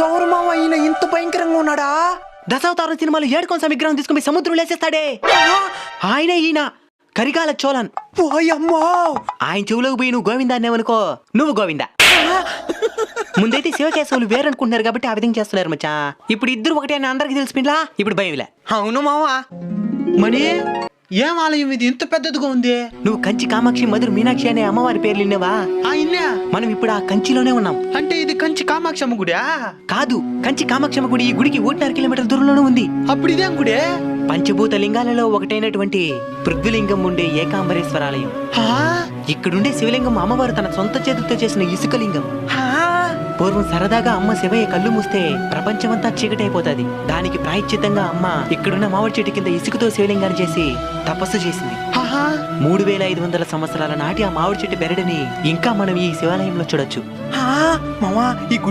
ఎవరు మామ ఈయన ఇంత భయంకరంగా ఉన్నాడా? దశావతారం సినిమాలో ఏడుకొండ విగ్రహం తీసుకుని సముద్రం లేసేస్తాడే ఆయనే ఈయన కరికాల చోళన్. ఓయమ్మో, ఆయన చెవులోకి పోయి నువ్వు గోవిందా అన్నావనుకో నువ్వు గోవిందా. ముందైతే శివకేశవులు వేరనుకుంటున్నారు కాబట్టి ఆ విధంగా చేస్తున్నారు మచ్చా. ఇప్పుడు ఇద్దరు ఒకటే అని అందరికి తెలిసిపోయిందా, ఇప్పుడు భయంలే. అవును మావా. మణి, ఏం ఆలయం ఇది ఇంత పెద్దదిగా ఉంది? నువ్వు కంచి కామాక్షి మధుర మీనాక్షి అనే అమ్మవారి పేర్లు విన్నావా? ఇన్నా. మనం ఇప్పుడు ఆ కంచిలోనే ఉన్నాం. అంటే ఇది కంచి కామాక్షమ్మ గుడా? కాదు, కంచి కామాక్షమ్మ గుడి ఈ గుడికి 1.5 కిలోమీటర్ల దూరంలోనే ఉంది. అప్పుడు ఇదేం గుడే? పంచభూత లింగాలలో ఒకటైనటువంటి పృథ్వీలింగం ఉండే ఏకాంబరేశ్వరాలయం. ఇక్కడుండే శివలింగం అమ్మవారు తన సొంత చేతులతో చేసిన ఇసుక లింగం. పూర్వం సరదాగా అమ్మ శివయ్య కళ్ళు మూస్తే ప్రపంచమంతా చీకటైపోతుంది. దానికి ప్రాయశ్చిత్తంగా అమ్మ ఇక్కడున్న మామిడి చెట్టు కింద ఇసుకతో శివలింగాన్ని చేసి తపస్సు చేసింది. 3500 సంవత్సరాల నాటి ఆ మామిడి చెట్టు బెరడుని ఇంకా మనం ఈ శివాలయంలో చూడొచ్చు. మావా, ఈ గుడి